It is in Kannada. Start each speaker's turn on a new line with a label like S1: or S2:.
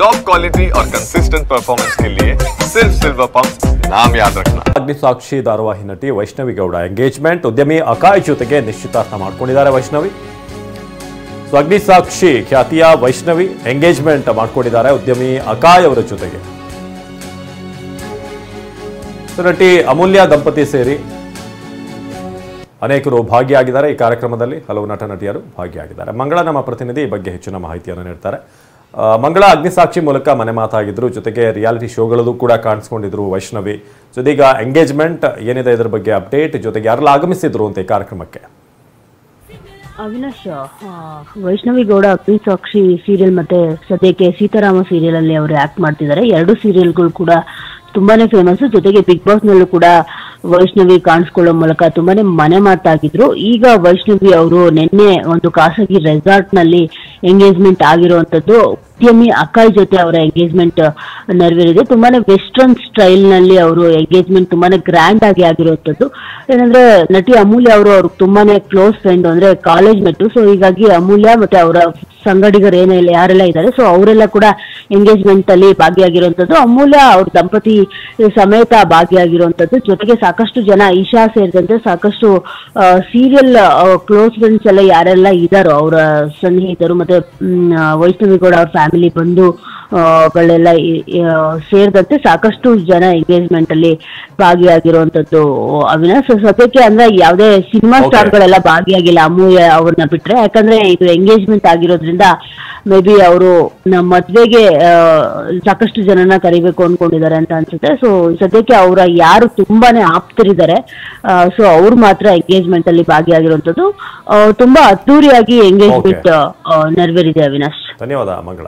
S1: टॉप क्वालिटी और कंसिस्टेंट परफॉर्मेंस के लिए सिर्फ सिल्वर पंप नाम याद रखना।
S2: ಅಗ್ನಿಸಾಕ್ಷಿ ಧಾರಾವಾಹಿ ನಟಿ ವೈಷ್ಣವಿ ಗೌಡ ಎಂಗೇಜ್ಮೆಂಟ್ ಉದ್ಯಮಿ ಅಕಾಯ್ ಜೊತೆಗೆ ನಿಶ್ಚಿತಾರ್ಥ ಮಾಡ್ಕೊಂಡಿದ್ದಾರೆ ವೈಷ್ಣವಿ. ಸೊ ಅಗ್ನಿಸಾಕ್ಷಿ ಖ್ಯಾತಿಯ ವೈಷ್ಣವಿ ಎಂಗೇಜ್ಮೆಂಟ್ ಮಾಡ್ಕೊಂಡಿದ್ದಾರೆ ಉದ್ಯಮಿ ಅಕಾಯ್ ಅವರ ಜೊತೆಗೆ. ನಟಿ ಅಮೂಲ್ಯ ದಂಪತಿ ಸೇರಿ ಅನೇಕರು ಭಾಗಿಯಾಗಿದ್ದಾರೆ ಈ ಕಾರ್ಯಕ್ರಮದಲ್ಲಿ. ಹಲವು ನಟ ನಟಿಯರು ಭಾಗಿಯಾಗಿದ್ದಾರೆ. ಮಂಗಳ ನಮ್ಮ ಪ್ರತಿನಿಧಿ ಈ ಬಗ್ಗೆ ಹೆಚ್ಚಿನ ಮಾಹಿತಿಯನ್ನು ನೀಡ್ತಾರೆ. ಮಂಗಳ ಅಗ್ನಿಸಾಕ್ಷಿ ಮೂಲಕ ಮನೆ ಮಾತಾಗಿದ್ರು, ಜೊತೆಗೆ ರಿಯಾಲಿಟಿ ಶೋಗಳಲ್ಲೂ ಕೂಡ ಕಾಣಿಸ್ಕೊಂಡಿದ್ರು ವೈಷ್ಣವಿ. ಇದೀಗ ಎಂಗೇಜ್ಮೆಂಟ್ ಏನಿದೆ ಇದರ ಬಗ್ಗೆ ಅಪ್ಡೇಟ್, ಜೊತೆಗೆ ಯಾರೆಲ್ಲ ಆಗಮಿಸಿದ್ರು ಅಂತ ಈ ಕಾರ್ಯಕ್ರಮಕ್ಕೆ?
S3: ಅವಿನಾಶ್, ವೈಷ್ಣವಿ ಗೌಡ ಅಗ್ನಿಸಾಕ್ಷಿ ಸೀರಿಯಲ್ ಮತ್ತೆ ಸದ್ಯಕ್ಕೆ ಸೀತಾರಾಮ ಸೀರಿಯಲ್ ಅಲ್ಲಿ ಅವರು ಆಕ್ಟ್ ಮಾಡ್ತಿದ್ದಾರೆ. ಎರಡು ಸೀರಿಯಲ್ಗಳು ಕೂಡ ತುಂಬಾನೇ ಫೇಮಸ್. ಜೊತೆಗೆ ಬಿಗ್ ಬಾಸ್ ನಲ್ಲೂ ಕೂಡ ವೈಷ್ಣವಿ ಕಾಣಿಸ್ಕೊಳ್ಳೋ ಮೂಲಕ ತುಂಬಾನೇ ಮನೆ ಮಾತಾಗಿದ್ರು. ಈಗ ವೈಷ್ಣವಿ ಅವರು ನಿನ್ನೆ ಒಂದು ಖಾಸಗಿ ರೆಸಾರ್ಟ್ ನಲ್ಲಿ ಎಂಗೇಜ್ಮೆಂಟ್ ಆಗಿರುವಂತದ್ದು. ಉದ್ಯಮಿ ಅಕಾಯ್ ಜೊತೆ ಅವರ ಎಂಗೇಜ್ಮೆಂಟ್ ನೆರವೇರಿದೆ. ತುಂಬಾನೇ ವೆಸ್ಟರ್ನ್ ಸ್ಟೈಲ್ ನಲ್ಲಿ ಅವರು ಎಂಗೇಜ್ಮೆಂಟ್ ತುಂಬಾನೇ ಗ್ರ್ಯಾಂಡ್ ಆಗಿ ಆಗಿರುವಂತದ್ದು. ಏನಂದ್ರೆ ನಟಿ ಅಮೂಲ್ಯ ಅವರು ಅವ್ರಿಗೆ ತುಂಬಾನೇ ಕ್ಲೋಸ್ ಫ್ರೆಂಡ್, ಅಂದ್ರೆ ಕಾಲೇಜ್ ಮೆಟ್ಟು. ಸೊ ಹೀಗಾಗಿ ಅಮೂಲ್ಯ ಮತ್ತೆ ಅವರ ಸಂಗಡಿಗರು ಏನೆಲ್ಲ ಯಾರೆಲ್ಲ ಇದ್ದಾರೆ, ಸೊ ಅವರೆಲ್ಲ ಕೂಡ ಎಂಗೇಜ್ಮೆಂಟ್ ಅಲ್ಲಿ ಭಾಗಿಯಾಗಿರುವಂತದ್ದು. ಅಮೂಲ್ಯ ಅವ್ರ ದಂಪತಿ ಸಮೇತ ಭಾಗಿಯಾಗಿರುವಂತದ್ದು. ಜೊತೆಗೆ ಸಾಕಷ್ಟು ಜನ, ಈಶಾ ಸೇರಿದಂತೆ ಸಾಕಷ್ಟು ಸೀರಿಯಲ್ ಕ್ಲೋಸ್ ಫ್ರೆಂಡ್ಸ್ ಎಲ್ಲ ಯಾರೆಲ್ಲ ಇದ್ದಾರೋ ಅವರ ಸ್ನೇಹಿತರು ಮತ್ತೆ ವೈಷ್ಣವಿ ಗೌಡ ಅವ್ರ ಫ್ಯಾಮಿಲಿ ಬಂಧು ಗಳೆಲ್ಲ ಸೇರಿದಂತೆ ಸಾಕಷ್ಟು ಜನ ಎಂಗೇಜ್ಮೆಂಟ್ ಅಲ್ಲಿ ಭಾಗಿಯಾಗಿರುವಂತದ್ದು. ಅವಿನಾಶ್, ಸದ್ಯಕ್ಕೆ ಅಂದ್ರೆ ಯಾವುದೇ ಸಿನಿಮಾ ಸ್ಟಾರ್ಗಳೆಲ್ಲ ಭಾಗಿಯಾಗಿಲ್ಲ ಅಮೂಲ್ಯ ಅವ್ರನ್ನ ಬಿಟ್ರೆ. ಯಾಕಂದ್ರೆ ಇದು ಎಂಗೇಜ್ಮೆಂಟ್ ಆಗಿರೋದ್ರಿಂದ ಮೇ ಬಿ ಅವರು ನಮ್ಮ ಮದ್ವೆಗೆ ಸಾಕಷ್ಟು ಜನನ ಕರಿಬೇಕು ಅನ್ಕೊಂಡಿದ್ದಾರೆ ಅಂತ ಅನ್ಸುತ್ತೆ. ಸೊ ಸದ್ಯಕ್ಕೆ ಅವರ ಯಾರು ತುಂಬಾನೇ ಆಪ್ತರಿದ್ದಾರೆ, ಸೊ ಅವ್ರು ಮಾತ್ರ ಎಂಗೇಜ್ಮೆಂಟ್ ಅಲ್ಲಿ ಭಾಗಿಯಾಗಿರುವಂತದ್ದು. ತುಂಬಾ ಅದ್ದೂರಿಯಾಗಿ ಎಂಗೇಜ್ಮೆಂಟ್ ನೆರವೇರಿದೆ ಅವಿನಾಶ್.
S2: ಧನ್ಯವಾದ ಮಂಗಳ.